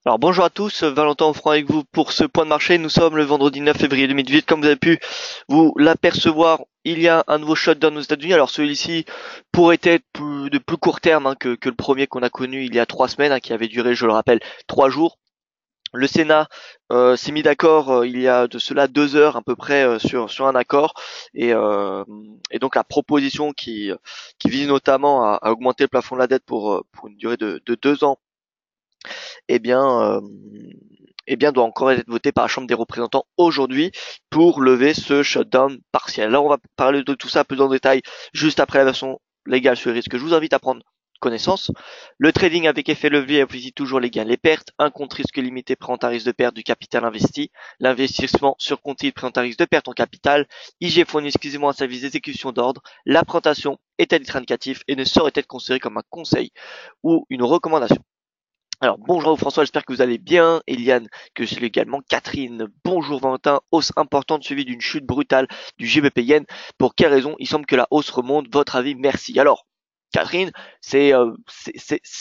Alors bonjour à tous, Valentin Offrand avec vous pour ce point de marché. Nous sommes le vendredi 9 février 2018. Comme vous avez pu vous l'apercevoir, il y a un nouveau shutdown aux États-Unis. Alors celui-ci pourrait être de plus court terme que le premier qu'on a connu il y a 3 semaines, qui avait duré, je le rappelle, 3 jours. Le Sénat s'est mis d'accord il y a de cela 2 heures à peu près sur un accord et donc la proposition qui vise notamment à augmenter le plafond de la dette pour une durée de 2 ans, eh bien, euh, doit encore être voté par la Chambre des représentants aujourd'hui pour lever ce shutdown partiel. Là, on va parler de tout ça plus en détail juste après la version légale sur les risques. Je vous invite à prendre connaissance. Le trading avec effet levier amplifie toujours les gains, les pertes. Un compte risque limité présente un risque de perte du capital investi. L'investissement sur compte titre présente un risque de perte en capital. IG fournit exclusivement un service d'exécution d'ordre. La présentation est à titre indicatif et ne saurait être considérée comme un conseil ou une recommandation. Alors bonjour à vous François, j'espère que vous allez bien. Eliane, que je salue également. Catherine, bonjour Valentin. Hausse importante suivie d'une chute brutale du GBP Yen. Pour quelle raison? Il semble que la hausse remonte. Votre avis? Merci. Alors, Catherine, c'est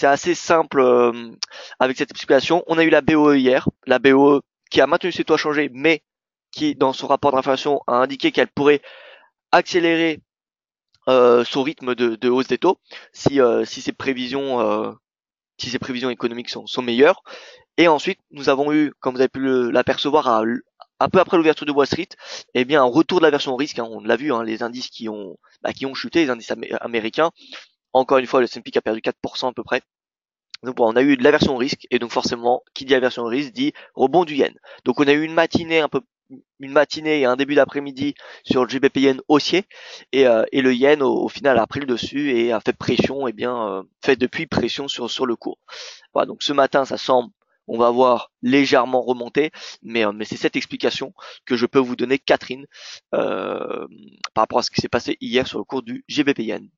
assez simple avec cette explication. On a eu la BOE hier, la BOE qui a maintenu ses taux changés, mais qui, dans son rapport d'inflation, a indiqué qu'elle pourrait accélérer son rythme de hausse des taux si si ses prévisions économiques sont meilleures. Et ensuite, nous avons eu, comme vous avez pu l'apercevoir, un peu après l'ouverture de Wall Street, eh bien un retour de la version risque. On l'a vu, les indices qui ont chuté, les indices américains. Encore une fois, le S&P qui a perdu 4% à peu près. Donc bon, on a eu de la version risque, et donc forcément, qui dit la version risque dit rebond du yen. Donc on a eu une matinée et un début d'après-midi sur le GBP yen haussier, et le yen au final a pris le dessus et a fait pression, fait depuis pression sur le cours. Voilà, donc ce matin, ça semble, on va voir légèrement remonter, mais c'est cette explication que je peux vous donner, Catherine, euh, par rapport à ce qui s'est passé hier sur le cours du GBP yen.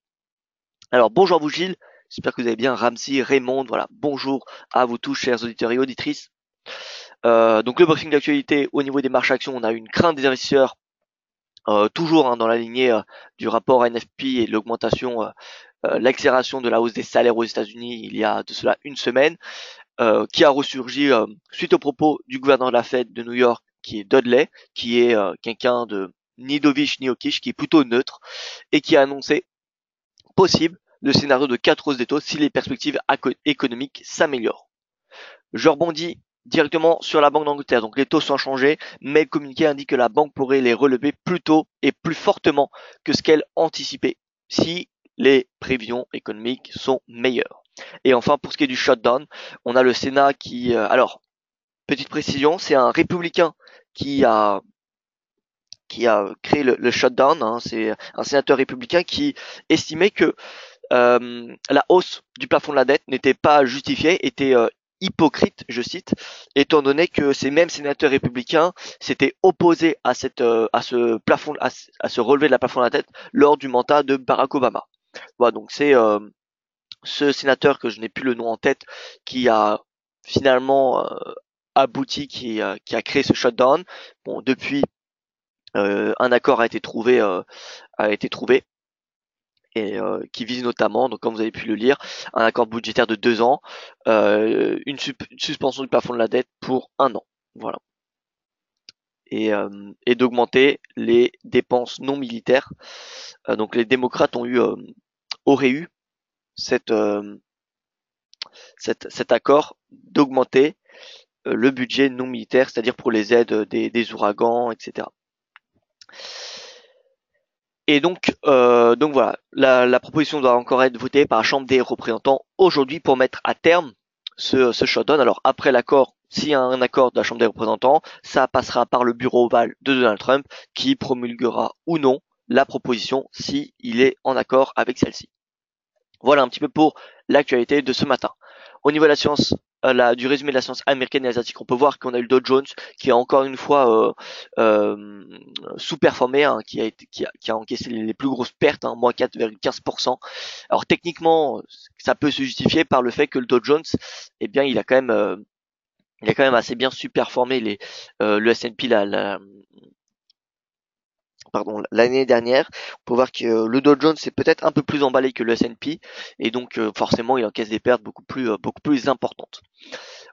Alors bonjour à vous Gilles, j'espère que vous allez bien. Ramsey, Raymond, voilà, bonjour à vous tous chers auditeurs et auditrices. Donc le briefing d'actualité au niveau des marchés actions, on a une crainte des investisseurs toujours dans la lignée du rapport NFP et de l'augmentation, l'accélération de la hausse des salaires aux États-Unis il y a de cela une semaine, qui a ressurgi suite aux propos du gouverneur de la Fed de New York, qui est Dudley, qui est quelqu'un de ni dovish ni hawkish, qui est plutôt neutre, et qui a annoncé possible le scénario de 4 hausses des taux si les perspectives économiques s'améliorent. Je rebondis directement sur la Banque d'Angleterre. Donc les taux sont changés, mais le communiqué indique que la banque pourrait les relever plus tôt et plus fortement que ce qu'elle anticipait si les prévisions économiques sont meilleures. Et enfin, pour ce qui est du shutdown, on a le Sénat alors, petite précision, c'est un républicain qui a qui a créé le shutdown. C'est un sénateur républicain qui estimait que la hausse du plafond de la dette n'était pas justifiée, était hypocrite, je cite, étant donné que ces mêmes sénateurs républicains s'étaient opposés à ce relevé de la plafond de la dette lors du mandat de Barack Obama. Voilà, donc c'est ce sénateur que je n'ai plus le nom en tête qui a finalement abouti, qui a créé ce shutdown. Bon, depuis un accord a été trouvé et qui vise notamment, donc comme vous avez pu le lire, un accord budgétaire de 2 ans, une suspension du plafond de la dette pour 1 an, voilà, et d'augmenter les dépenses non militaires. Donc les démocrates auraient eu cette, euh, cet accord d'augmenter le budget non militaire, c'est-à-dire pour les aides des ouragans, etc. Et donc voilà, la proposition doit encore être votée par la Chambre des représentants aujourd'hui pour mettre à terme ce shutdown. Alors après l'accord, s'il y a un accord de la Chambre des représentants, ça passera par le bureau ovale de Donald Trump qui promulguera ou non la proposition si il est en accord avec celle-ci. Voilà un petit peu pour l'actualité de ce matin. Au niveau de la science, du résumé de la science américaine et asiatique, on peut voir qu'on a eu le Dow Jones qui a encore une fois sous-performé, qui a encaissé les plus grosses pertes, moins 4,15%. Alors techniquement, ça peut se justifier par le fait que le Dow Jones, eh bien, il a quand même assez bien sous-performé le S&P l'année dernière. On peut voir que le Dow Jones est peut-être un peu plus emballé que le S&P, et donc forcément il encaisse des pertes beaucoup plus importantes.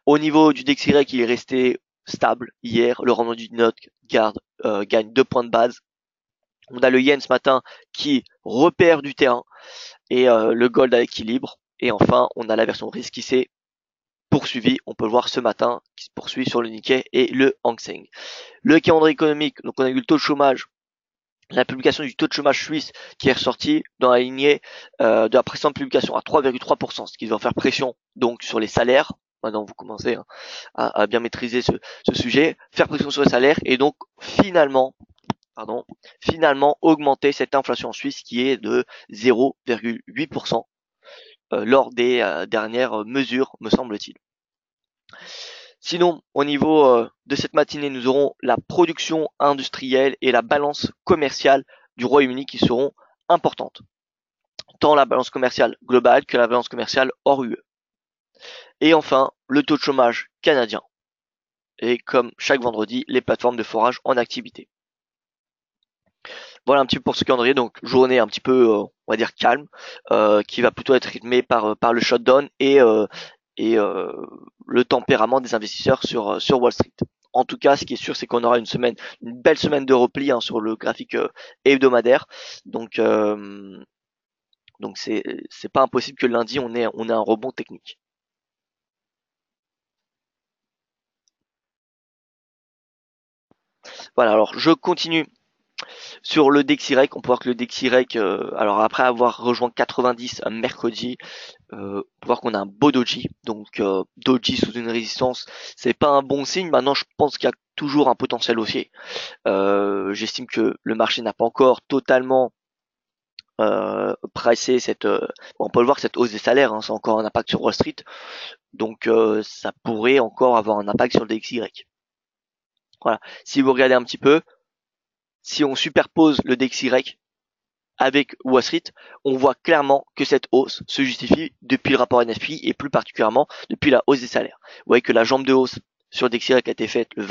Au niveau du DXY, il est resté stable hier. Le rendement du NOT gagne 2 points de base. On a le yen ce matin qui repère du terrain et le gold à l'équilibre. Et enfin, on a la version risque qui s'est poursuivie. On peut le voir ce matin, qui se poursuit sur le Nikkei et le Hang Seng. Le calendrier économique, donc on a eu le taux de chômage, la publication du taux de chômage suisse qui est ressorti dans la lignée de la précédente publication à 3,3%, ce qui va faire pression donc sur les salaires. Maintenant, vous commencez à bien maîtriser ce sujet, faire pression sur les salaires et donc finalement augmenter cette inflation en Suisse qui est de 0,8% lors des dernières mesures, me semble-t-il. Sinon, au niveau de cette matinée, nous aurons la production industrielle et la balance commerciale du Royaume-Uni qui seront importantes. Tant la balance commerciale globale que la balance commerciale hors UE. Et enfin, le taux de chômage canadien. Et comme chaque vendredi, les plateformes de forage en activité. Voilà un petit peu pour ce calendrier, donc journée un petit peu, on va dire calme, qui va plutôt être rythmée par le shutdown et le tempérament des investisseurs sur Wall Street. En tout cas, ce qui est sûr, c'est qu'on aura une belle semaine de repli sur le graphique hebdomadaire. Donc c'est pas impossible que lundi on ait un rebond technique. Voilà, alors je continue sur le DXY. On peut voir que le DXY, alors après avoir rejoint 90 mercredi, on peut voir qu'on a un beau doji. Donc doji sous une résistance, c'est pas un bon signe. Maintenant, je pense qu'il y a toujours un potentiel haussier. J'estime que le marché n'a pas encore totalement pricé on peut le voir, cette hausse des salaires, c'est encore un impact sur Wall Street. Donc ça pourrait encore avoir un impact sur le DXY. Voilà. Si vous regardez un petit peu, si on superpose le DXY avec Wall Street, on voit clairement que cette hausse se justifie depuis le rapport NFP et plus particulièrement depuis la hausse des salaires. Vous voyez que la jambe de hausse sur le DXY a été faite le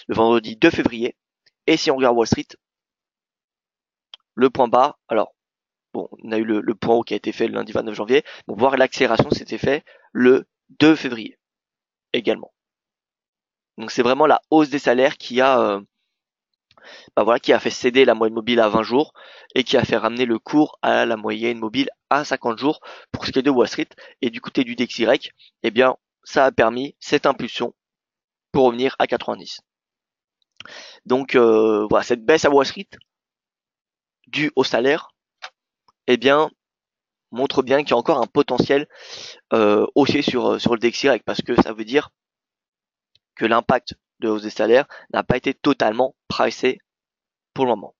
vendredi 2 février. Et si on regarde Wall Street, le point bas, alors bon, on a eu le point haut qui a été fait le lundi 29 janvier, bon, voir l'accélération s'était fait le 2 février également. Donc c'est vraiment la hausse des salaires qui a fait céder la moyenne mobile à 20 jours et qui a fait ramener le cours à la moyenne mobile à 50 jours pour ce qui est de Wall Street. Et du côté du DXY, eh bien, ça a permis cette impulsion pour revenir à 90. Donc voilà, cette baisse à Wall Street due au salaire, eh bien, montre bien qu'il y a encore un potentiel haussier sur le DXY parce que ça veut dire que l'impact de hausse des salaires n'a pas été totalement pricé pour le moment.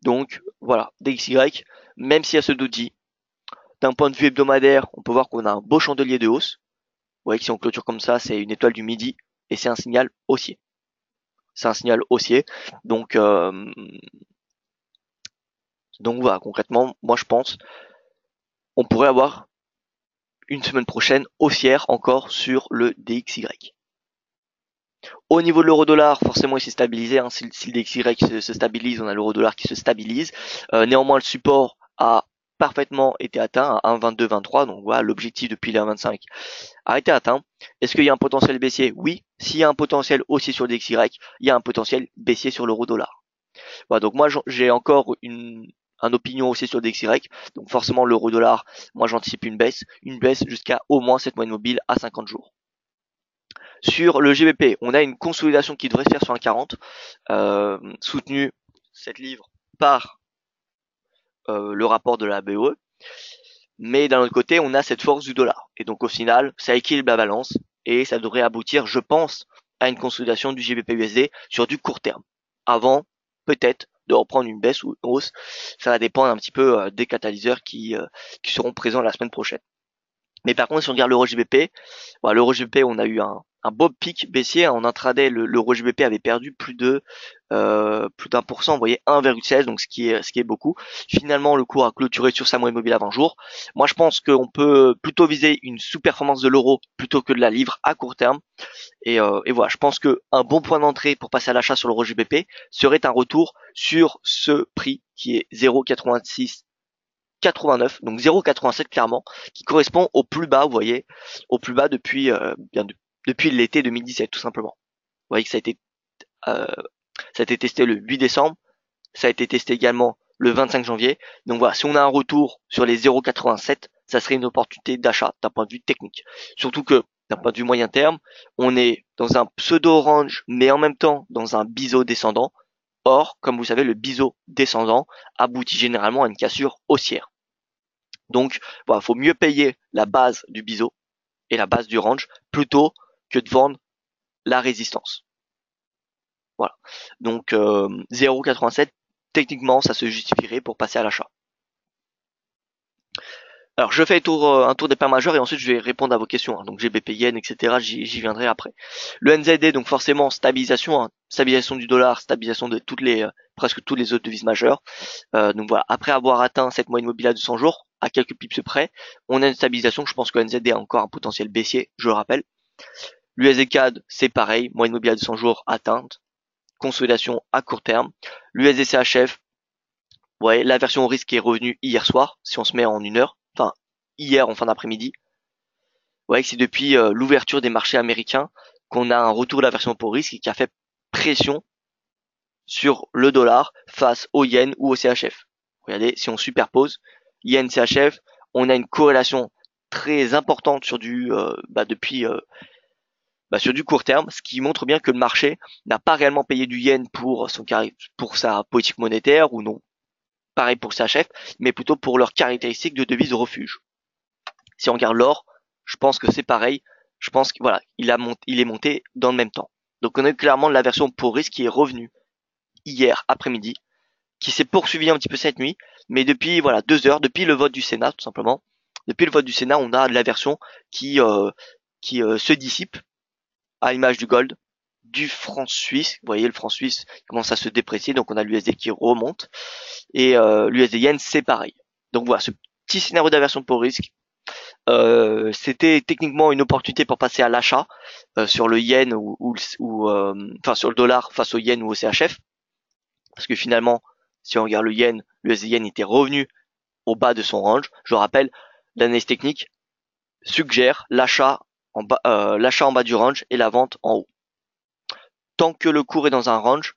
Donc voilà, DXY, même s'il y a ce doji, d'un point de vue hebdomadaire, on peut voir qu'on a un beau chandelier de hausse. Vous voyez que si on clôture comme ça, c'est une étoile du midi et c'est un signal haussier. C'est un signal haussier. Donc voilà, concrètement, moi je pense on pourrait avoir une semaine prochaine haussière encore sur le DXY. Au niveau de l'euro-dollar, forcément il s'est stabilisé, si le DXY se stabilise, on a l'euro-dollar qui se stabilise. Néanmoins le support a parfaitement été atteint à 1,22-23, donc voilà, l'objectif depuis les 1,25 a été atteint. Est-ce qu'il y a un potentiel baissier? Oui. S'il y a un potentiel haussier sur le DXY, il y a un potentiel baissier sur l'euro-dollar. Voilà, donc moi j'ai encore une opinion haussier sur le DXY, donc forcément l'euro-dollar, moi j'anticipe une baisse jusqu'à au moins cette moyenne mobile à 50 jours. Sur le GBP, on a une consolidation qui devrait se faire sur un 40, soutenue cette livre par le rapport de la BOE. Mais d'un autre côté, on a cette force du dollar. Et donc au final, ça équilibre la balance et ça devrait aboutir, je pense, à une consolidation du GBP-USD sur du court terme. Avant, peut-être, de reprendre une baisse ou une hausse. Ça va dépendre un petit peu des catalyseurs qui seront présents la semaine prochaine. Mais par contre, si on regarde l'euro GBP, voilà, l'euro GBP, on a eu un beau pic baissier. En intraday, l'euro GBP avait perdu plus d'un %, vous voyez, 1,16, donc ce qui est beaucoup. Finalement, le cours a clôturé sur sa moyenne mobile à 20 jours. Moi, je pense qu'on peut plutôt viser une sous-performance de l'euro plutôt que de la livre à court terme. Et voilà, je pense que un bon point d'entrée pour passer à l'achat sur l'euro GBP serait un retour sur ce prix qui est 0,86 0,89, donc 0,87 clairement, qui correspond au plus bas, vous voyez, au plus bas depuis depuis l'été 2017 tout simplement. Vous voyez que euh, ça a été testé le 8 décembre, ça a été testé également le 25 janvier. Donc voilà, si on a un retour sur les 0,87, ça serait une opportunité d'achat d'un point de vue technique. Surtout que d'un point de vue moyen terme, on est dans un pseudo range, mais en même temps dans un biseau descendant. Or, comme vous savez, le biseau descendant aboutit généralement à une cassure haussière. Donc, voilà, faut mieux payer la base du biseau et la base du range plutôt que de vendre la résistance. Voilà. Donc 0,87, techniquement, ça se justifierait pour passer à l'achat. Alors je fais un tour des paires majeures et ensuite je vais répondre à vos questions. Hein. Donc GBP Yen, etc. J'y viendrai après. Le NZD, donc forcément stabilisation, hein. Stabilisation du dollar, stabilisation de presque toutes les autres devises majeures. Donc voilà, après avoir atteint cette moyenne mobile à 200 jours, à quelques pips près, on a une stabilisation. Je pense que le NZD a encore un potentiel baissier, je le rappelle. L'USD CAD, c'est pareil, moyenne mobile à 200 jours atteinte, consolidation à court terme. L'USD CHF, ouais, la version au risque est revenue hier soir, si on se met en une heure, enfin hier en fin d'après-midi. Ouais, c'est depuis l'ouverture des marchés américains qu'on a un retour de la version au risque qui a fait pression sur le dollar face au yen ou au CHF. Regardez, si on superpose yen CHF, on a une corrélation très importante sur sur du court terme, ce qui montre bien que le marché n'a pas réellement payé du yen pour sa politique monétaire ou non. Pareil pour le CHF, mais plutôt pour leurs caractéristiques de devise de refuge. Si on regarde l'or, je pense que c'est pareil. Je pense qu'il voilà, il est monté dans le même temps. Donc on a eu clairement la version pour risque qui est revenue hier après-midi, qui s'est poursuivie un petit peu cette nuit, mais depuis voilà 2 heures, depuis le vote du Sénat tout simplement. Depuis le vote du Sénat, on a la version qui se dissipe à l'image du gold, du franc suisse. Vous voyez, le franc suisse commence à se déprécier, donc on a l'USD qui remonte et l'USD yen c'est pareil. Donc voilà, ce petit scénario d'aversion pour risque. C'était techniquement une opportunité pour passer à l'achat sur le yen enfin sur le dollar face au yen ou au CHF, parce que finalement, si on regarde le yen, l'USD yen était revenu au bas de son range. Je rappelle, l'analyse technique suggère l'achat en bas du range et la vente en haut. Tant que le cours est dans un range,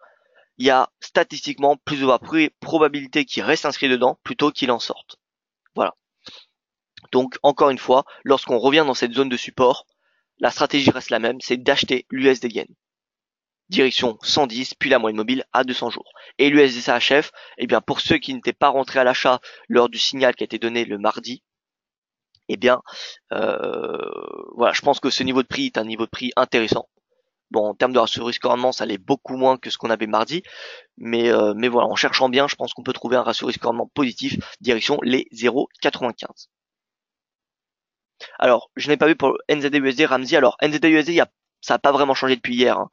il y a statistiquement plus de probabilité qu'il reste inscrit dedans plutôt qu'il en sorte. Voilà. Donc encore une fois, lorsqu'on revient dans cette zone de support, la stratégie reste la même, c'est d'acheter l'USD yen. Direction 110, puis la moyenne mobile à 200 jours. Et l'USD CHF, eh bien pour ceux qui n'étaient pas rentrés à l'achat lors du signal qui a été donné le mardi, eh bien voilà, je pense que ce niveau de prix est un niveau de prix intéressant. Bon, en termes de ratio risque-rendement, ça allait beaucoup moins que ce qu'on avait mardi, mais voilà, en cherchant bien, je pense qu'on peut trouver un ratio risque-rendement positif, direction les 0,95. Alors, je n'ai pas vu pour NZD-USD, Ramsey. Alors, NZD-USD, ça n'a pas vraiment changé depuis hier. Hein.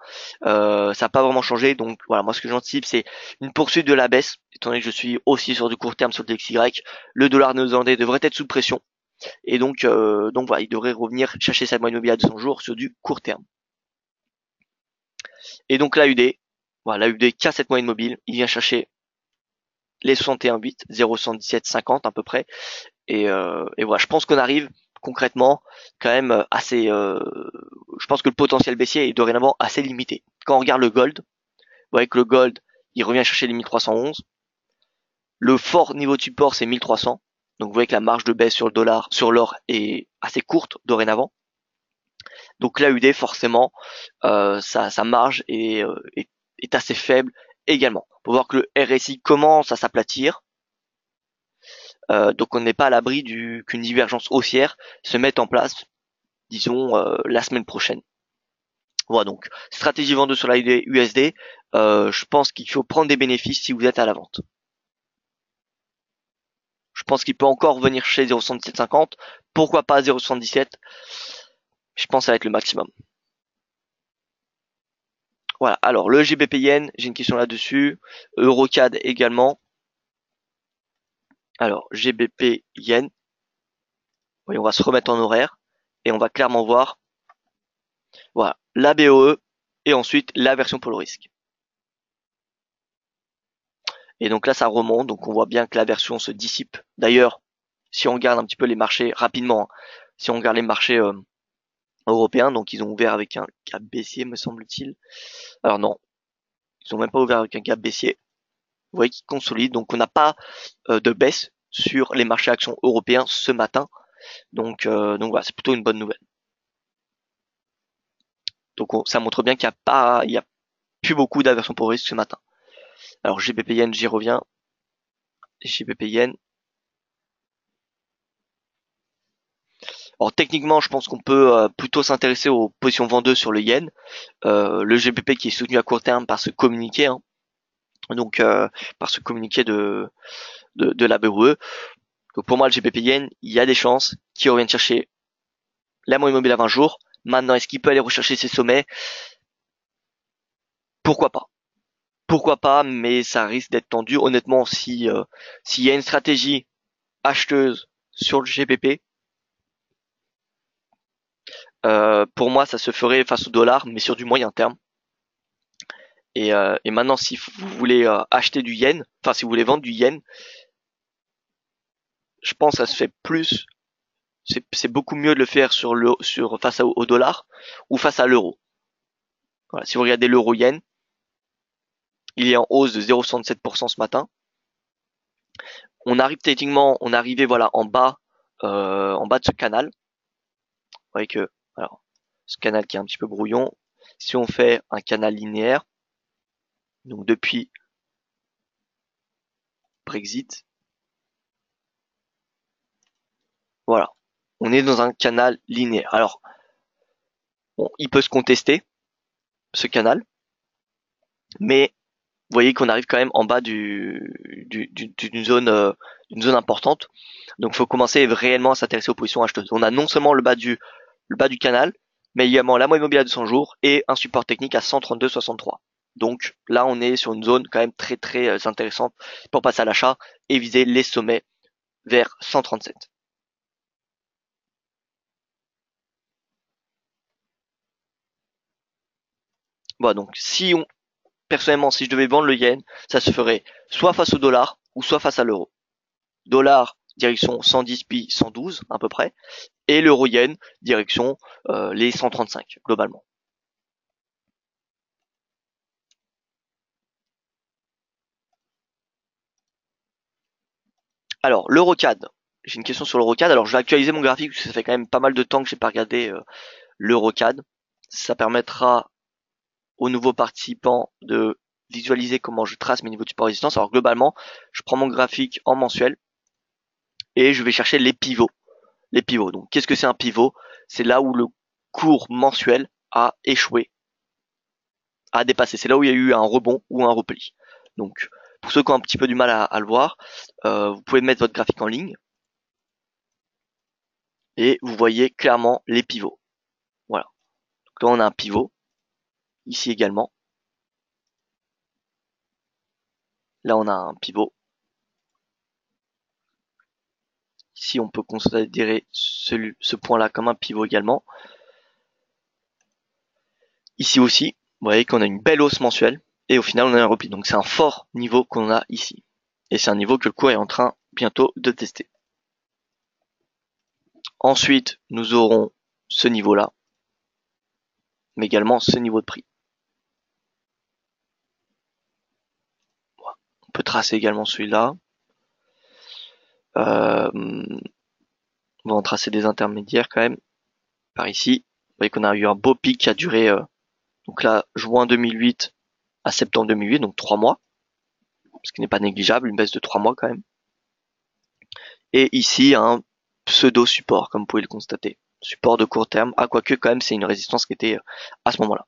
Ça n'a pas vraiment changé. Donc, voilà, moi, ce que j'anticipe, c'est une poursuite de la baisse. Étant donné que je suis aussi sur du court terme sur le DXY, le dollar néo-zélandais devrait être sous pression. Et donc voilà, il devrait revenir chercher sa moyenne mobile à 200 jours sur du court terme. Et donc, l'AUD, voilà, l'AUD casse cette moyenne mobile. Il vient chercher les 61,8, 0,7750 à peu près. Et voilà, je pense qu'on arrive concrètement quand même assez je pense que le potentiel baissier est dorénavant assez limité. Quand on regarde le gold, vous voyez que le gold il revient chercher les 1311. Le fort niveau de support c'est 1300. Donc vous voyez que la marge de baisse sur le dollar, sur l'or est assez courte dorénavant. Donc l'AUD forcément sa marge est assez faible également. On peut voir que le RSI commence à s'aplatir. Donc on n'est pas à l'abri qu'une divergence haussière se mette en place, disons, la semaine prochaine. Voilà, donc stratégie vendeuse sur la USD, je pense qu'il faut prendre des bénéfices si vous êtes à la vente. Je pense qu'il peut encore venir chez 0,7750, pourquoi pas 0,77. Je pense que ça va être le maximum. Voilà, alors le GBP Yen, j'ai une question là-dessus, EuroCAD également. Alors GBP Yen, oui, on va se remettre en horaire et on va clairement voir, voilà, la BOE et ensuite la version pour le risque. Et donc là, ça remonte, donc on voit bien que l'aversion se dissipe. D'ailleurs, si on regarde un petit peu les marchés rapidement, hein, si on regarde les marchés européens, donc ils ont ouvert avec un gap baissier, me semble-t-il. Alors non, ils ont même pas ouvert avec un gap baissier. Vous voyez qu'ils consolident, donc on n'a pas de baisse sur les marchés actions européens ce matin. Donc voilà, c'est plutôt une bonne nouvelle. Donc ça montre bien qu'il y a plus beaucoup d'aversion pour risque ce matin. Alors GBP Yen, j'y reviens. GBP Yen. Alors techniquement, je pense qu'on peut plutôt s'intéresser aux positions vendeuses sur le yen. Le GBP qui est soutenu à court terme par ce communiqué, hein, donc par ce communiqué de la BOE. Donc pour moi, le GBP yen, il y a des chances qu'il revienne chercher la moyenne mobile à 20 jours. Maintenant, est-ce qu'il peut aller rechercher ses sommets? Pourquoi pas? Pourquoi pas, mais ça risque d'être tendu. Honnêtement, s'il y a une stratégie acheteuse sur le GBP, pour moi, ça se ferait face au dollar, mais sur du moyen terme. Et maintenant, si vous voulez acheter du yen, enfin si vous voulez vendre du yen, je pense que ça se fait plus. C'est beaucoup mieux de le faire sur face au dollar ou face à l'euro. Voilà, si vous regardez l'euro yen, il est en hausse de 0,67% ce matin. On arrive techniquement, on est arrivé voilà en bas de ce canal. Vous voyez que alors ce canal qui est un petit peu brouillon. Si on fait un canal linéaire, donc depuis Brexit, voilà, on est dans un canal linéaire. Alors bon, il peut se contester ce canal, mais vous voyez qu'on arrive quand même en bas d'une zone importante. Donc, il faut commencer réellement à s'intéresser aux positions acheteuses. On a non seulement le bas du canal, mais également la moyenne mobile à 200 jours et un support technique à 132,63. Donc là, on est sur une zone quand même très très intéressante pour passer à l'achat et viser les sommets vers 137. Voilà, donc personnellement, si je devais vendre le yen, ça se ferait soit face au dollar ou soit face à l'euro. Dollar, direction 110 puis 112 à peu près, et l'euro yen, direction les 135 globalement. Alors, l'Eurocad. J'ai une question sur l'Eurocad. Alors, je vais actualiser mon graphique parce que ça fait quand même pas mal de temps que j'ai pas regardé l'Eurocad. Ça permettra aux nouveaux participants de visualiser comment je trace mes niveaux de support résistance. Alors, globalement, je prends mon graphique en mensuel et je vais chercher les pivots. Les pivots. Donc, qu'est-ce que c'est un pivot? C'est là où le cours mensuel a échoué, a dépassé. C'est là où il y a eu un rebond ou un repli. Donc, pour ceux qui ont un petit peu du mal à le voir, vous pouvez mettre votre graphique en ligne et vous voyez clairement les pivots. Voilà. Donc là, on a un pivot. Ici également. Là, on a un pivot. Ici, on peut considérer ce point-là comme un pivot également. Ici aussi, vous voyez qu'on a une belle hausse mensuelle. Et au final, on a un repli. Donc c'est un fort niveau qu'on a ici. Et c'est un niveau que le cours est en train bientôt de tester. Ensuite, nous aurons ce niveau-là, mais également ce niveau de prix. On peut tracer également celui-là. On va en tracer des intermédiaires quand même. Par ici, vous voyez qu'on a eu un beau pic qui a duré, donc là, juin 2008 à septembre 2008, donc 3 mois, ce qui n'est pas négligeable, une baisse de 3 mois quand même. Et ici, un pseudo-support, comme vous pouvez le constater. Support de court terme, quoique quand même c'est une résistance qui était à ce moment-là.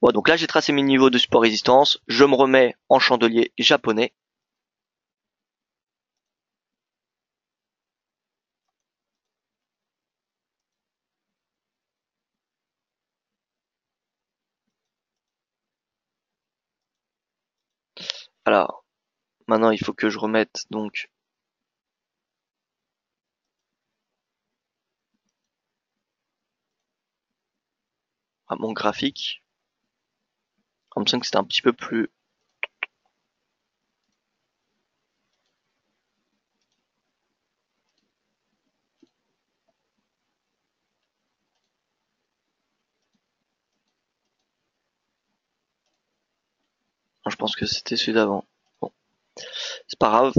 Bon, donc là j'ai tracé mes niveaux de support résistance, je me remets en chandelier japonais. Alors, maintenant il faut que je remette donc à mon graphique. Il me semble que c'était un petit peu plus. je pense que c'était celui d'avant. Bon, c'est pas grave.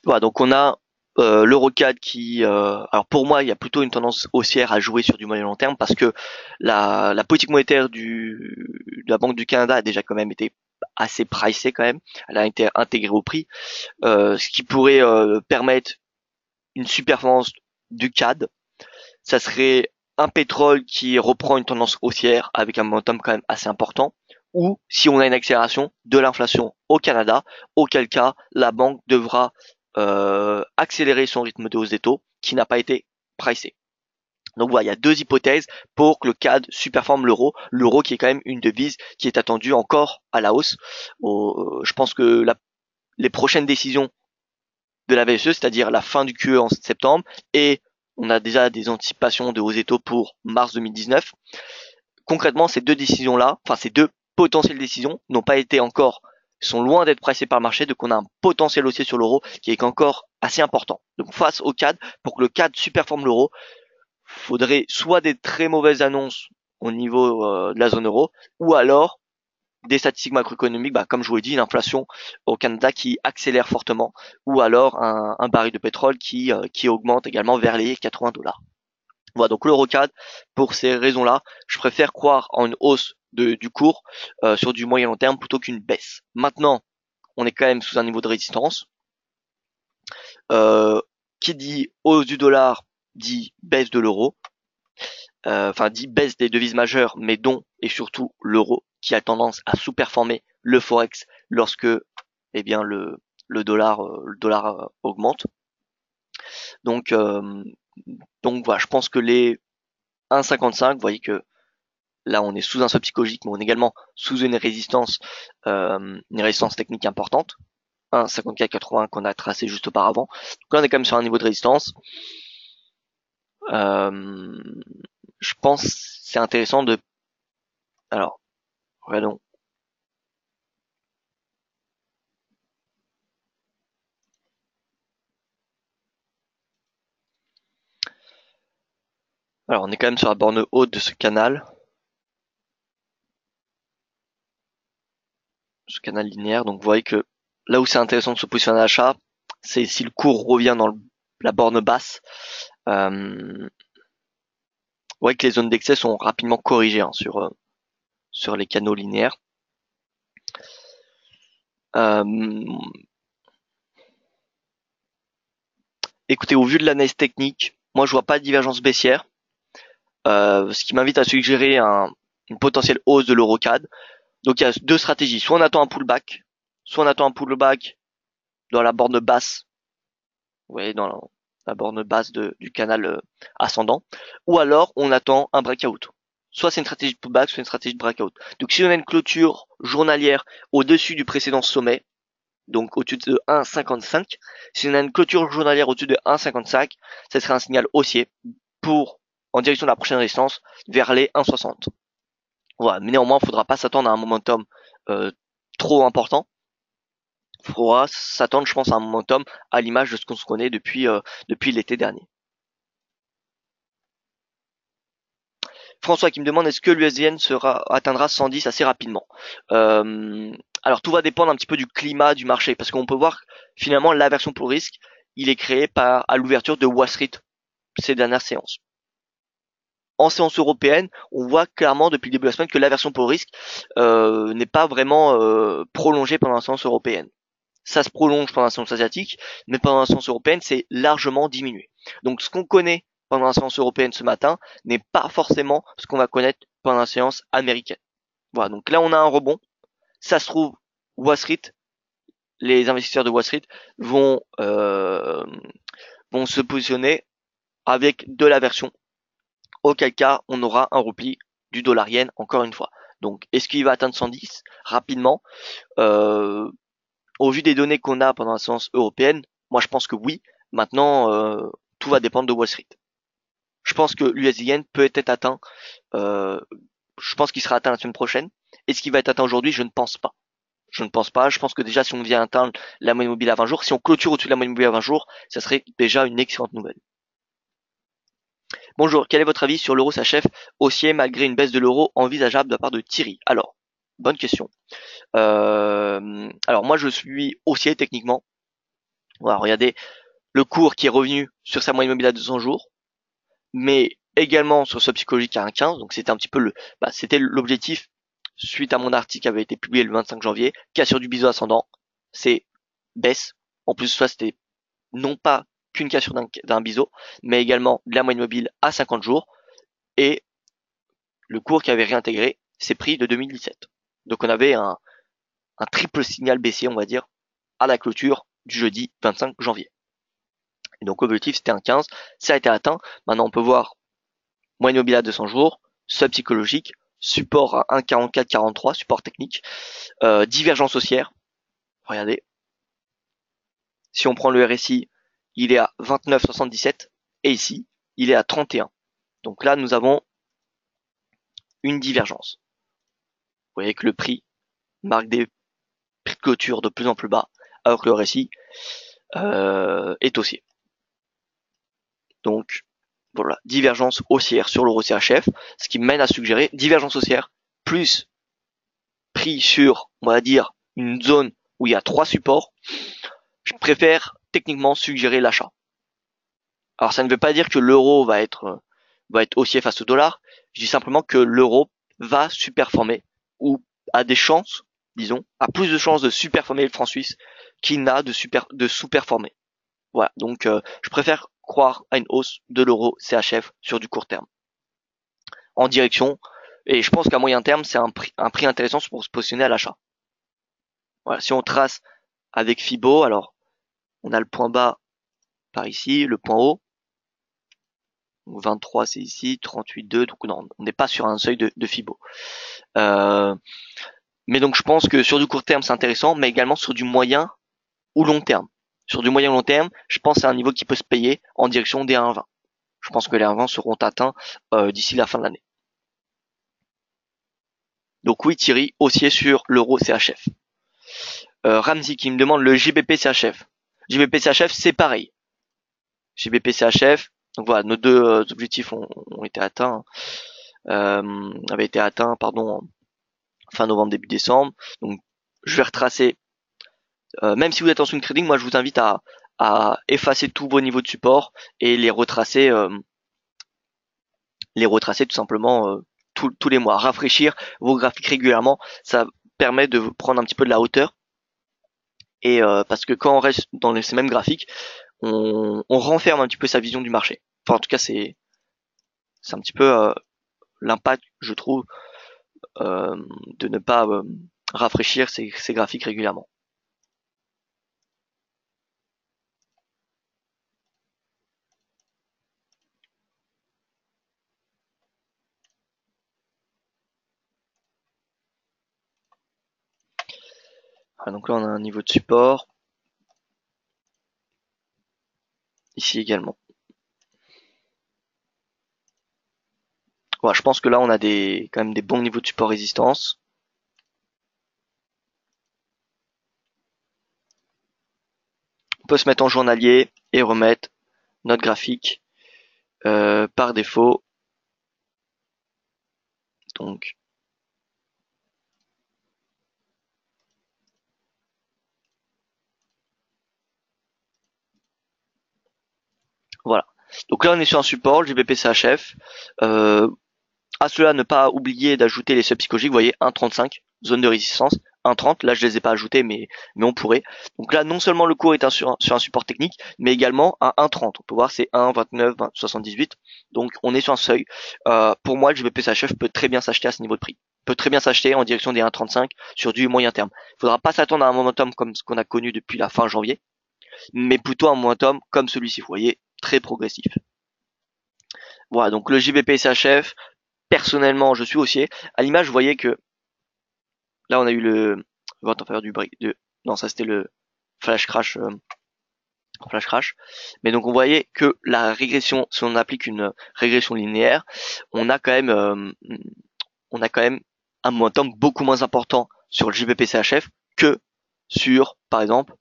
Voilà, donc on a l'Eurocad qui, alors pour moi, il y a plutôt une tendance haussière à jouer sur du moyen long terme parce que la politique monétaire de la Banque du Canada a déjà quand même été assez pricée quand même. Elle a été intégrée au prix, ce qui pourrait permettre une super performance du CAD. Ça serait un pétrole qui reprend une tendance haussière avec un momentum quand même assez important, ou si on a une accélération de l'inflation au Canada, auquel cas la banque devra accélérer son rythme de hausse des taux qui n'a pas été pricé. Donc voilà, il y a deux hypothèses pour que le CAD superforme l'euro qui est quand même une devise qui est attendue encore à la hausse. Je pense que les prochaines décisions de la BCE, c'est-à-dire la fin du QE en septembre, et on a déjà des anticipations de hausse des taux pour mars 2019. Concrètement, ces deux décisions-là, enfin ces deux potentielles décisions, n'ont pas été encore, sont loin d'être pricées par le marché, donc on a un potentiel haussier sur l'euro qui est encore assez important. Donc face au CAD, pour que le CAD superforme l'euro, faudrait soit des très mauvaises annonces au niveau de la zone euro, ou alors des statistiques macroéconomiques, comme je vous l'ai dit, l'inflation au Canada qui accélère fortement, ou alors un baril de pétrole qui augmente également vers les 80 dollars. Voilà, donc l'Eurocad, pour ces raisons-là, je préfère croire en une hausse du cours sur du moyen long terme plutôt qu'une baisse. Maintenant, on est quand même sous un niveau de résistance. Qui dit hausse du dollar dit baisse de l'euro. Enfin dit baisse des devises majeures, mais dont et surtout l'euro, qui a tendance à sous-performer le forex lorsque eh bien le dollar augmente. Donc voilà, je pense que les 1,55, vous voyez que là on est sous un swap psychologique, mais on est également sous une résistance technique importante. 1,54,80 qu'on a tracé juste auparavant. Donc là on est quand même sur un niveau de résistance. Je pense que c'est intéressant de... Alors, regardons. Alors, on est quand même sur la borne haute de ce canal. Ce canal linéaire. Donc, vous voyez que là où c'est intéressant de se positionner à l'achat, c'est si le cours revient dans la borne basse. Vous voyez que les zones d'excès sont rapidement corrigées sur les canaux linéaires. Écoutez, au vu de l'analyse technique, moi je vois pas de divergence baissière, ce qui m'invite à suggérer une potentielle hausse de l'Eurocad. Donc il y a deux stratégies, soit on attend un pullback, dans la borne basse, vous voyez, dans la borne basse du canal ascendant, ou alors on attend un breakout. Soit c'est une stratégie de pullback, soit une stratégie de breakout. Donc si on a une clôture journalière au-dessus du précédent sommet, donc au-dessus de 1,55, si on a une clôture journalière au-dessus de 1,55, ça serait un signal haussier en direction de la prochaine résistance vers les 1,60. Voilà, mais néanmoins, il faudra pas s'attendre à un momentum trop important. Il faudra s'attendre, je pense, à un momentum à l'image de ce qu'on se connaît depuis l'été dernier. François qui me demande est-ce que l'USDN atteindra 110 assez rapidement. Alors tout va dépendre un petit peu du climat du marché, parce qu'on peut voir finalement l'aversion pour le risque, il est créé à l'ouverture de Wall Street ces dernières séances. En séance européenne, on voit clairement depuis le début de la semaine que l'aversion pour le risque n'est pas vraiment prolongée pendant la séance européenne. Ça se prolonge pendant la séance asiatique, mais pendant la séance européenne, c'est largement diminué. Donc ce qu'on connaît pendant la séance européenne ce matin n'est pas forcément ce qu'on va connaître pendant la séance américaine. Voilà, donc là on a un rebond. Ça se trouve, Wall Street, les investisseurs de Wall Street vont se positionner avec de l'aversion. Auquel cas, on aura un repli du dollar yen encore une fois. Donc, est-ce qu'il va atteindre 110 rapidement Au vu des données qu'on a pendant la séance européenne, moi je pense que oui. Maintenant, tout va dépendre de Wall Street. Je pense que l'USD peut être atteint. Je pense qu'il sera atteint la semaine prochaine. Est-ce qu'il va être atteint aujourd'hui? Je ne pense pas. Je ne pense pas. Je pense que déjà, si on vient atteindre la moyenne mobile à 20 jours, si on clôture au-dessus de la moyenne mobile à 20 jours, ça serait déjà une excellente nouvelle. Bonjour, quel est votre avis sur l'euro s'achève haussier malgré une baisse de l'euro envisageable de la part de Thierry? Alors, bonne question. Alors moi je suis haussier techniquement. Voilà, regardez le cours qui est revenu sur sa moyenne mobile à 200 jours, mais également sur ce psychologique à 1,15. Donc c'était un petit peu c'était l'objectif suite à mon article qui avait été publié le 25 janvier, cassure du biseau ascendant, c'est baisse. En plus ça c'était non pas qu'une cassure d'un biseau, mais également de la moyenne mobile à 50 jours et le cours qui avait réintégré ses prix de 2017. Donc on avait un triple signal baissier, on va dire, à la clôture du jeudi 25 janvier. Et donc l'objectif c'était un 15, ça a été atteint. Maintenant on peut voir moyenne mobile à 200 jours, sub psychologique, support à 1,44-43, support technique, divergence haussière. Regardez. Si on prend le RSI, il est à 29,77 et ici, il est à 31. Donc là, nous avons une divergence. Vous voyez que le prix marque des prix de clôture de plus en plus bas, alors que le RSI est haussier. Donc voilà, divergence haussière sur l'euro CHF, ce qui mène à suggérer divergence haussière plus prix sur, on va dire, une zone où il y a 3 supports. Je préfère techniquement suggérer l'achat. Alors ça ne veut pas dire que l'euro va être haussier face au dollar. Je dis simplement que l'euro va superformer ou a des chances, disons, a plus de chances de superformer le franc suisse qu'il n'a de sous-performer. Voilà, donc je préfère croire à une hausse de l'euro CHF sur du court terme. En direction, et je pense qu'à moyen terme, c'est un prix intéressant pour se positionner à l'achat. Voilà, si on trace avec Fibo, alors on a le point bas par ici, le point haut. 23 c'est ici, 38,2, donc non, on n'est pas sur un seuil de Fibo. Mais donc je pense que sur du court terme c'est intéressant, mais également sur du moyen ou long terme. Sur du moyen ou long terme, je pense à un niveau qui peut se payer en direction des 1,20. Je pense que les 1,20 seront atteints d'ici la fin de l'année. Donc oui, Thierry, haussier sur l'euro CHF. Ramsey qui me demande le JBP CHF. JBP CHF, c'est pareil. JBP CHF, donc voilà, nos deux objectifs ont été atteints, avaient été atteints, pardon, fin novembre, début décembre. Donc je vais retracer. Même si vous êtes en swing trading, moi je vous invite à effacer tous vos niveaux de support et les retracer tout simplement tous les mois. Rafraîchir vos graphiques régulièrement, ça permet de prendre un petit peu de la hauteur. Et parce que quand on reste dans ces mêmes graphiques, on renferme un petit peu sa vision du marché. Enfin en tout cas c'est un petit peu l'impact, je trouve, de ne pas rafraîchir ces graphiques régulièrement. Voilà, donc là on a un niveau de support. Ici également. Voilà, je pense que là on a quand même des bons niveaux de support résistance. On peut se mettre en journalier et remettre notre graphique par défaut. Donc voilà. Donc là on est sur un support, le GBP-CHF. À cela, ne pas oublier d'ajouter les seuils psychologiques. Vous voyez, 1,35, zone de résistance. 1,30, là je les ai pas ajoutés, mais on pourrait. Donc là, non seulement le cours est sur un support technique, mais également à 1,30. On peut voir c'est 1,29,78. Donc on est sur un seuil. Pour moi, le GBP-CHF peut très bien s'acheter à ce niveau de prix. Peut très bien s'acheter en direction des 1,35 sur du moyen terme. Il faudra pas s'attendre à un momentum comme ce qu'on a connu depuis la fin janvier, mais plutôt un momentum comme celui-ci. Vous voyez, très progressif. Voilà, donc le JBP-CHF, personnellement, je suis haussier. À l'image, vous voyez que là, on a eu le vente en faveur du break. Non, ça c'était le flash crash. Flash crash. Mais donc on voyait que la régression, si on applique une régression linéaire, on a quand même un momentum beaucoup moins important sur le GBP-CHF que sur, par exemple,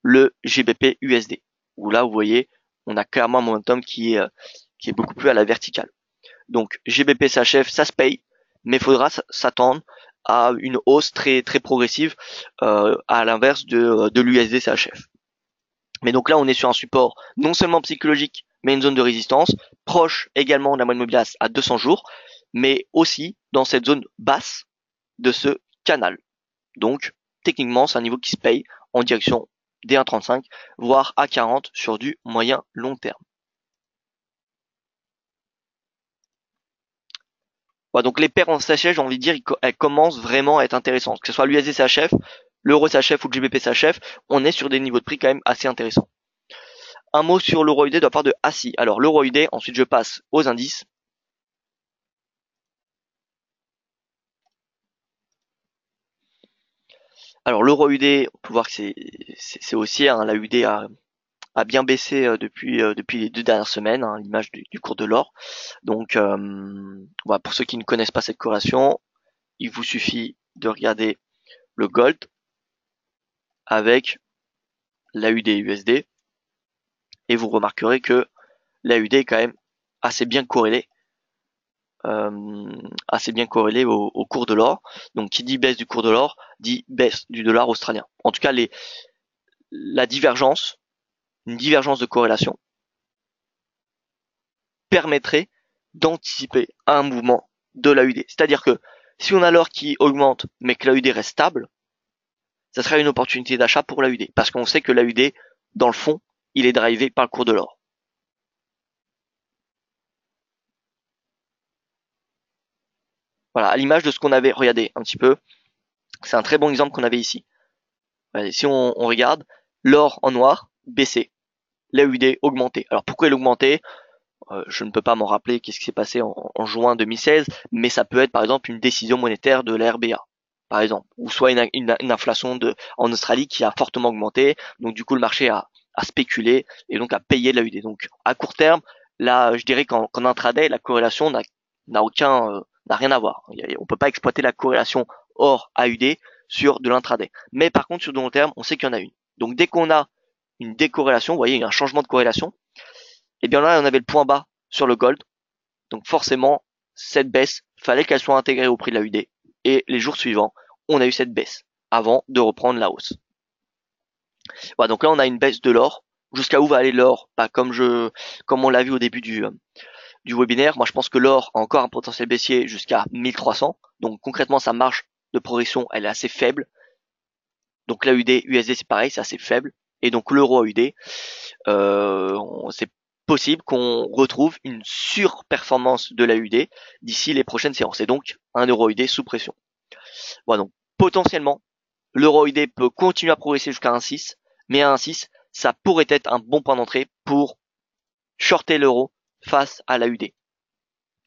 le GBP USD. Où là, vous voyez, on a clairement un momentum qui est beaucoup plus à la verticale. Donc GBP-CHF, ça se paye, mais il faudra s'attendre à une hausse très très progressive, à l'inverse de l'USD CHF. Mais donc là, on est sur un support non seulement psychologique, mais une zone de résistance, proche également de la moyenne mobile à 200 jours, mais aussi dans cette zone basse de ce canal. Donc, techniquement, c'est un niveau qui se paye en direction des 1,35, voire à 40 sur du moyen long terme. Voilà, donc les paires en CHF, j'ai envie de dire, elles commencent vraiment à être intéressantes. Que ce soit l'USD CHF, l'euro CHF ou le GBP CHF, on est sur des niveaux de prix quand même assez intéressants. Un mot sur l'euro UD de la part de ASI. Alors l'euro UD, ensuite je passe aux indices. Alors l'euro UD, on peut voir que c'est haussier, hein, la UD a bien baissé depuis les 2 dernières semaines, hein, l'image du cours de l'or. Donc voilà, pour ceux qui ne connaissent pas cette corrélation, il vous suffit de regarder le gold avec l'AUD USD et vous remarquerez que l'AUD est quand même assez bien corrélé, au cours de l'or. Donc qui dit baisse du cours de l'or dit baisse du dollar australien. En tout cas, la divergence, une divergence de corrélation permettrait d'anticiper un mouvement de l'AUD. C'est-à-dire que si on a l'or qui augmente mais que l'AUD reste stable, ça serait une opportunité d'achat pour l'AUD parce qu'on sait que l'AUD, dans le fond, il est drivé par le cours de l'or. Voilà, à l'image de ce qu'on avait, regardé un petit peu, c'est un très bon exemple qu'on avait ici. Si on regarde, l'or en noir baissé, l'AUD augmenté. Alors pourquoi il augmentait? Je ne peux pas m'en rappeler qu'est-ce qui s'est passé en juin 2016, mais ça peut être par exemple une décision monétaire de la RBA, par exemple, ou soit une inflation en Australie qui a fortement augmenté, donc du coup le marché a spéculé et donc a payé de l'AUD. Donc à court terme, là je dirais qu'en intraday, la corrélation n'a rien à voir. On peut pas exploiter la corrélation hors AUD sur de l'intraday. Mais par contre sur de long terme, on sait qu'il y en a une. Donc dès qu'on a une décorrélation, vous voyez, un changement de corrélation, et bien là on avait le point bas sur le gold, donc forcément cette baisse fallait qu'elle soit intégrée au prix de la UD, et les jours suivants on a eu cette baisse avant de reprendre la hausse. Voilà, donc là on a une baisse de l'or. Jusqu'à où va aller l'or? Comme on l'a vu au début du webinaire, moi je pense que l'or a encore un potentiel baissier jusqu'à 1300, donc concrètement sa marge de progression elle est assez faible. Donc la UD USD c'est pareil, c'est assez faible, et donc l'euro UD, c'est possible qu'on retrouve une surperformance de la UD d'ici les prochaines séances, et donc un euro UD sous pression. Voilà, donc potentiellement l'euro UD peut continuer à progresser jusqu'à 1,6, mais à 1,6 ça pourrait être un bon point d'entrée pour shorter l'euro face à la UD.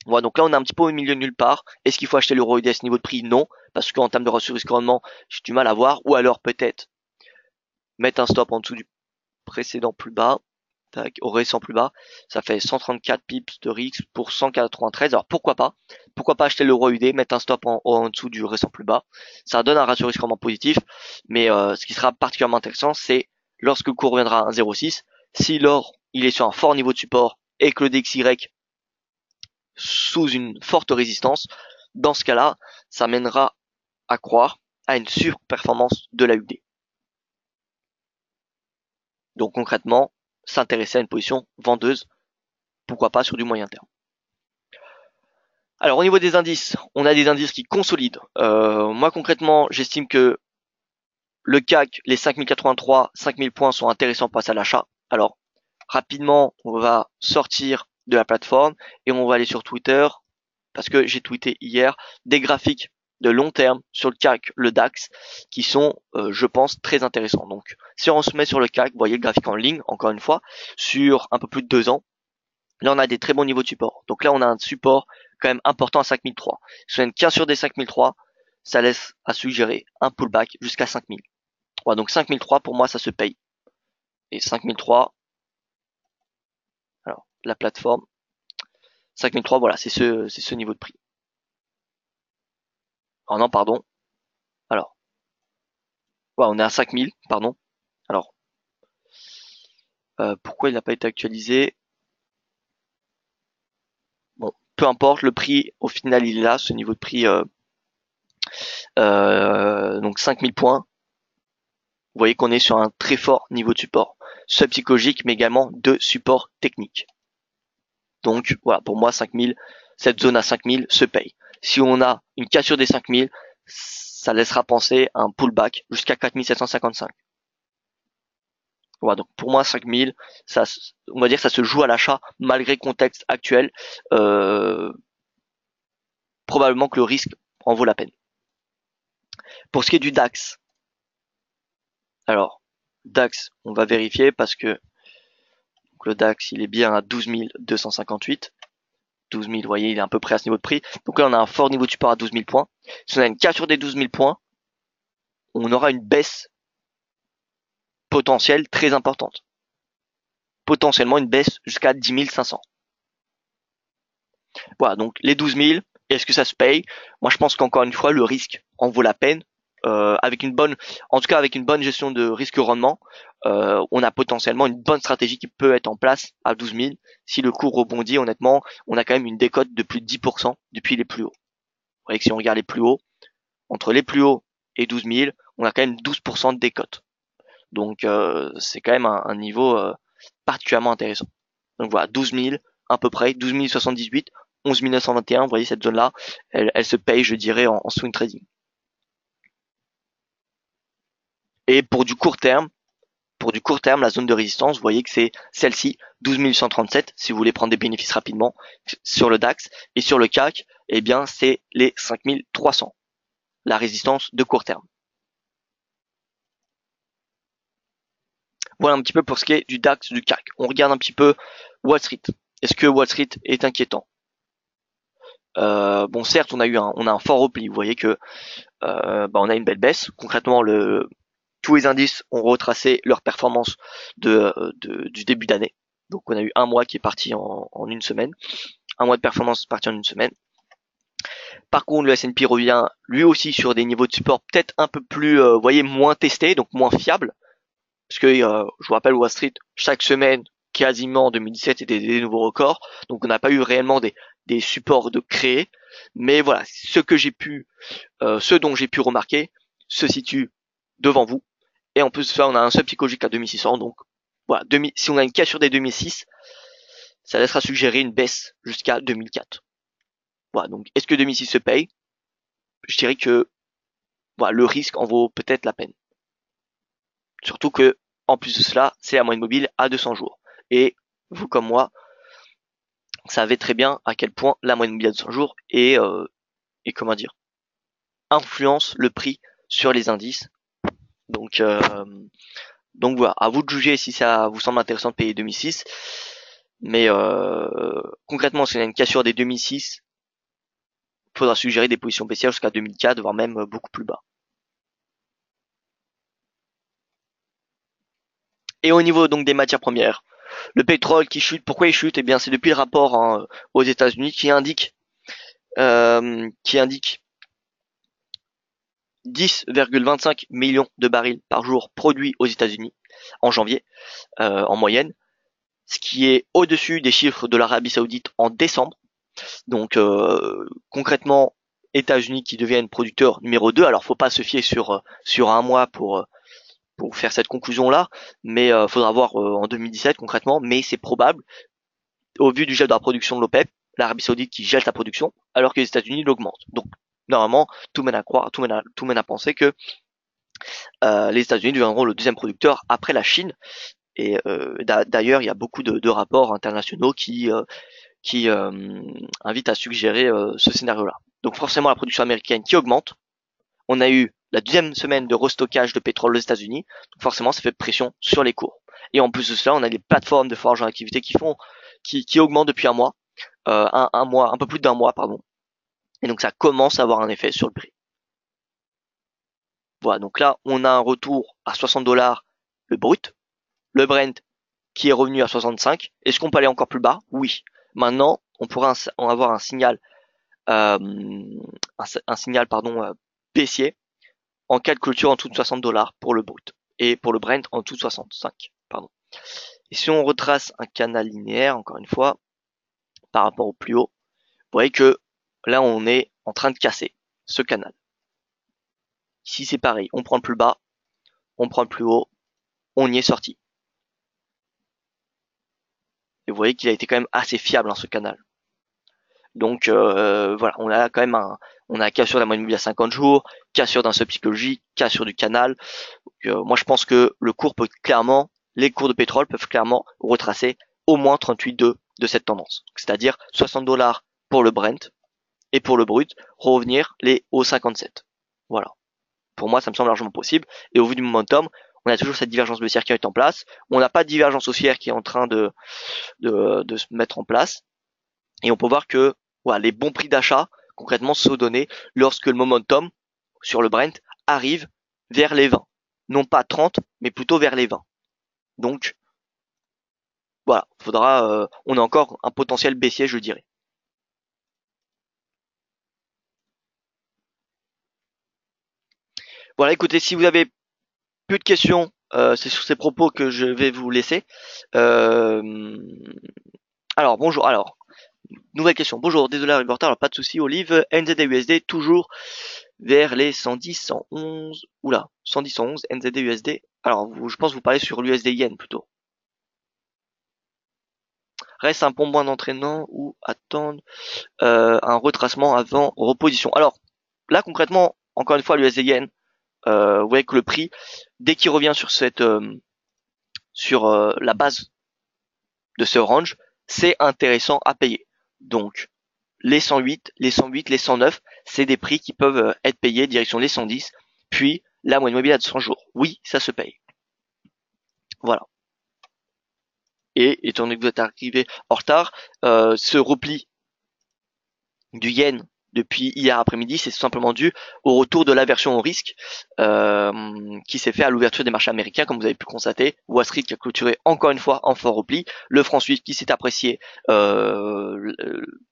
Voilà, donc là on est un petit peu au milieu de nulle part. Est-ce qu'il faut acheter l'euro UD à ce niveau de prix? Non, parce qu'en termes de ratio risque rendement, j'ai du mal à voir. Ou alors peut-être mettre un stop en dessous du précédent plus bas, au récent plus bas, ça fait 134 pips de risque pour 193. Alors pourquoi pas acheter l'euro UD, mettre un stop en dessous du récent plus bas. Ça donne un ratio risque rendement positif, mais ce qui sera particulièrement intéressant, c'est lorsque le cours reviendra à 1,06, si l'or il est sur un fort niveau de support et que le DXY sous une forte résistance, dans ce cas-là, ça mènera à croire à une surperformance de la UD. Donc concrètement, s'intéresser à une position vendeuse, pourquoi pas sur du moyen terme. Alors au niveau des indices, on a des indices qui consolident. Moi concrètement, j'estime que le CAC, les 5083, 5000 points sont intéressants pour passer à l'achat. Alors rapidement, on va sortir de la plateforme et on va aller sur Twitter, parce que j'ai tweeté hier des graphiques de long terme sur le CAC, le DAX, qui sont, je pense, très intéressants. Donc, si on se met sur le CAC, vous voyez le graphique en ligne, encore une fois, sur un peu plus de 2 ans, là on a des très bons niveaux de support. Donc là on a un support quand même important à 5003. Si on est 15 sur des 5003, ça laisse à suggérer un pullback jusqu'à 5000. Voilà, donc 5003 pour moi ça se paye. Et 5003, alors la plateforme, 5003 voilà, c'est ce niveau de prix. Oh non, pardon. Alors, on est à 5000, pardon. Alors, pourquoi il n'a pas été actualisé? Bon, peu importe, le prix, au final, il est là, ce niveau de prix Donc 5000 points. Vous voyez qu'on est sur un très fort niveau de support, soit psychologique, mais également de support technique. Donc voilà, pour moi 5000, cette zone à 5000 se paye. Si on a une cassure des 5000, ça laissera penser à un pullback jusqu'à 4755. Voilà, donc pour moi 5000, ça, on va dire que ça se joue à l'achat malgré le contexte actuel. Probablement que le risque en vaut la peine. Pour ce qui est du DAX, alors DAX, on va vérifier parce que donc le DAX il est bien à 12 258. 12 000, vous voyez, il est à peu près à ce niveau de prix. Donc là, on a un fort niveau de support à 12 000 points. Si on a une cassure des 12 000 points, on aura une baisse potentielle très importante. Potentiellement une baisse jusqu'à 10 500. Voilà, donc les 12 000, est-ce que ça se paye? Moi, je pense qu'encore une fois, le risque en vaut la peine. Avec une bonne, en tout cas avec une bonne gestion de risque-rendement, on a potentiellement une bonne stratégie qui peut être en place à 12 000. Si le cours rebondit, honnêtement, on a quand même une décote de plus de 10% depuis les plus hauts. Vous voyez que si on regarde les plus hauts, entre les plus hauts et 12 000, on a quand même 12% de décote. Donc c'est quand même un niveau particulièrement intéressant. Donc voilà, 12 000 à peu près, 12 078, 11 921, vous voyez cette zone-là, elle se paye, je dirais, en swing trading. Et pour du court terme, la zone de résistance, vous voyez que c'est celle-ci, 12 837, si vous voulez prendre des bénéfices rapidement sur le DAX. Et sur le CAC, eh bien, c'est les 5300, la résistance de court terme. Voilà un petit peu pour ce qui est du DAX, du CAC. On regarde un petit peu Wall Street. Est-ce que Wall Street est inquiétant? Bon, certes, on a un fort repli. Vous voyez que on a une belle baisse. Concrètement, tous les indices ont retracé leur performance du début d'année. Donc, on a eu un mois qui est parti en une semaine. Un mois de performance parti en une semaine. Par contre, le S&P revient lui aussi sur des niveaux de support peut-être un peu plus, vous voyez, moins testés, donc moins fiables. Parce que je vous rappelle, Wall Street, chaque semaine, quasiment en 2017, c'était des nouveaux records. Donc on n'a pas eu réellement des supports de créer. Mais voilà, ce dont j'ai pu remarquer se situe devant vous. Et en plus de ça, on a un seuil psychologique à 2600. Donc voilà, si on a une cassure des 2006, ça laissera suggérer une baisse jusqu'à 2004. Voilà, donc est-ce que 2006 se paye? Je dirais que voilà, le risque en vaut peut-être la peine. Surtout que, en plus de cela, c'est la moyenne mobile à 200 jours. Et vous comme moi, savez très bien à quel point la moyenne mobile à 200 jours et comment dire, influence le prix sur les indices. Donc voilà, à vous de juger si ça vous semble intéressant de payer 2006. Mais concrètement, si on a une cassure des 2006, il faudra suggérer des positions baissières jusqu'à 2004, voire même beaucoup plus bas. Et au niveau donc des matières premières, le pétrole qui chute, pourquoi il chute? Eh bien, c'est depuis le rapport aux États-Unis qui indique 10,25 millions de barils par jour produits aux États-Unis en janvier en moyenne, ce qui est au-dessus des chiffres de l'Arabie Saoudite en décembre. Donc concrètement, États-Unis qui deviennent producteurs numéro 2. Alors faut pas se fier sur un mois pour faire cette conclusion-là, mais faudra voir en 2017 concrètement, mais c'est probable au vu du gel de la production de l'OPEP, l'Arabie Saoudite qui gèle sa production, alors que les États-Unis l'augmentent. Donc normalement, tout mène à penser que les États-Unis deviendront le deuxième producteur après la Chine. Et d'ailleurs, il y a beaucoup de rapports internationaux qui invitent à suggérer ce scénario-là. Donc forcément, la production américaine qui augmente. On a eu la deuxième semaine de restockage de pétrole aux États-Unis. Donc forcément, ça fait pression sur les cours. Et en plus de cela, on a les plateformes de forage en activité qui augmentent depuis un mois, un peu plus d'un mois, pardon. Et donc ça commence à avoir un effet sur le prix. Voilà, donc là, on a un retour à 60 dollars le brut. Le Brent qui est revenu à 65. Est-ce qu'on peut aller encore plus bas? Oui. Maintenant, on pourra avoir un signal, baissier en cas de clôture en dessous de 60 dollars pour le brut et pour le Brent en dessous de 65. Pardon. Et si on retrace un canal linéaire, encore une fois, par rapport au plus haut, vous voyez que là, on est en train de casser ce canal. Ici c'est pareil, on prend le plus bas, on prend le plus haut, on y est sorti. Et vous voyez qu'il a été quand même assez fiable ce canal. Donc voilà, on a quand même on a cassure de la moyenne mobile à 50 jours, cassure d'un seuil psychologique, cassure du canal. Donc, moi je pense que les cours de pétrole peuvent clairement retracer au moins 38,2 de cette tendance. C'est-à-dire 60 dollars pour le Brent et pour le brut, revenir les hauts 57. Voilà. Pour moi, ça me semble largement possible. Et au vu du momentum, on a toujours cette divergence baissière qui est en place. On n'a pas de divergence haussière qui est en train de se mettre en place. Et on peut voir que voilà, les bons prix d'achat, concrètement, sont donnés lorsque le momentum sur le Brent arrive vers les 20. Non pas 30, mais plutôt vers les 20. Donc, voilà, on a encore un potentiel baissier, je dirais. Voilà, écoutez, si vous avez plus de questions, c'est sur ces propos que je vais vous laisser. Euh, alors, bonjour. Alors, nouvelle question. Bonjour, désolé arrivé en retard, alors pas de souci. Olive, NZD-USD, toujours vers les 110, 111. Oula, 110, 111, NZD-USD. Alors, je pense que vous parlez sur l'USD-Yen plutôt. Reste un bon point d'entraînement ou attendre un retracement avant reposition. Alors, là concrètement, encore une fois, l'USD-Yen, vous voyez que le prix, dès qu'il revient sur la base de ce range, c'est intéressant à payer. Donc, les 108, les 108, les 109, c'est des prix qui peuvent être payés direction les 110, puis la moyenne mobile à 200 jours. Oui, ça se paye. Voilà. Et étant donné que vous êtes arrivé en retard, ce repli du yen depuis hier après-midi, c'est tout simplement dû au retour de l'aversion au risque qui s'est fait à l'ouverture des marchés américains, comme vous avez pu constater. Wall Street qui a clôturé encore une fois en fort repli, le franc suisse qui s'est apprécié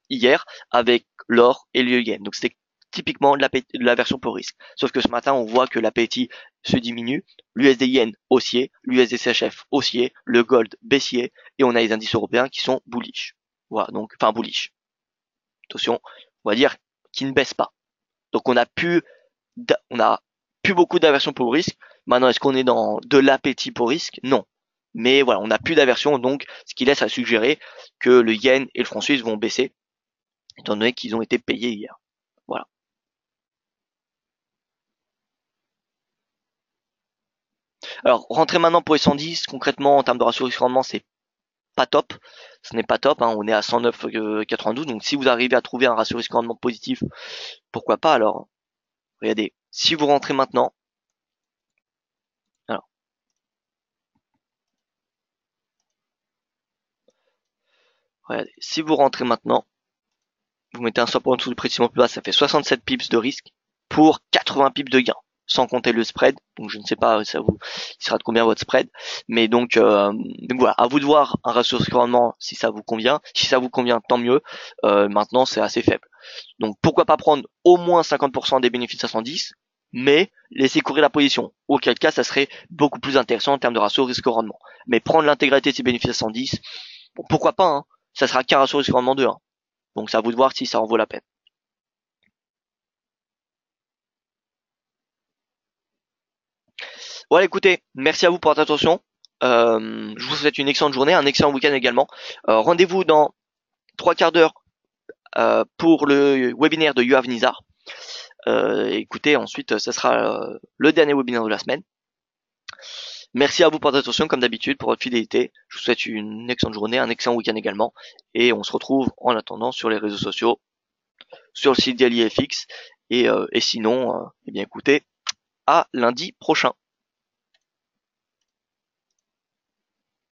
hier avec l'or et le yen. Donc c'était typiquement de l'aversion pour risque. Sauf que ce matin, on voit que l'appétit se diminue, l'USD yen haussier, l'USD CHF haussier, le gold baissier, et on a les indices européens qui sont bullish. Voilà, donc enfin bullish. Attention, on va dire qui ne baisse pas. Donc on a plus beaucoup d'aversion pour le risque. Maintenant, est-ce qu'on est dans de l'appétit pour risque? Non. Mais voilà, on n'a plus d'aversion, donc ce qui laisse à suggérer que le yen et le franc suisse vont baisser, étant donné qu'ils ont été payés hier. Voilà. Alors, rentrer maintenant pour les 110, concrètement, en termes de ratio risque-rendement, c'est pas top. Ce n'est pas top, hein. On est à 109,92. Donc si vous arrivez à trouver un ratio risque-rendement positif, pourquoi pas alors? Regardez, si vous rentrez maintenant, alors, regardez, si vous rentrez maintenant, vous mettez un stop en dessous du prix plus bas, ça fait 67 pips de risque pour 80 pips de gain, sans compter le spread. Donc je ne sais pas, il sera de combien votre spread, mais donc voilà, à vous de voir un ratio risque-rendement si ça vous convient. Si ça vous convient, tant mieux. Maintenant, c'est assez faible. Donc pourquoi pas prendre au moins 50% des bénéfices à 110, mais laisser courir la position. Auquel cas, ça serait beaucoup plus intéressant en termes de ratio risque-rendement. Mais prendre l'intégralité de ces bénéfices à 110, bon, pourquoi pas, hein. Ça sera qu'un ratio risque-rendement de 1. Donc c'est à vous de voir si ça en vaut la peine. Voilà, écoutez, merci à vous pour votre attention. Je vous souhaite une excellente journée, un excellent week-end également. Rendez-vous dans 3 quarts d'heure pour le webinaire de Yoav Nizar. Écoutez, ensuite, ce sera le dernier webinaire de la semaine. Merci à vous pour votre attention, comme d'habitude, pour votre fidélité. Je vous souhaite une excellente journée, un excellent week-end également. Et on se retrouve en attendant sur les réseaux sociaux, sur le site d'AliFX. Et sinon, eh bien écoutez, à lundi prochain.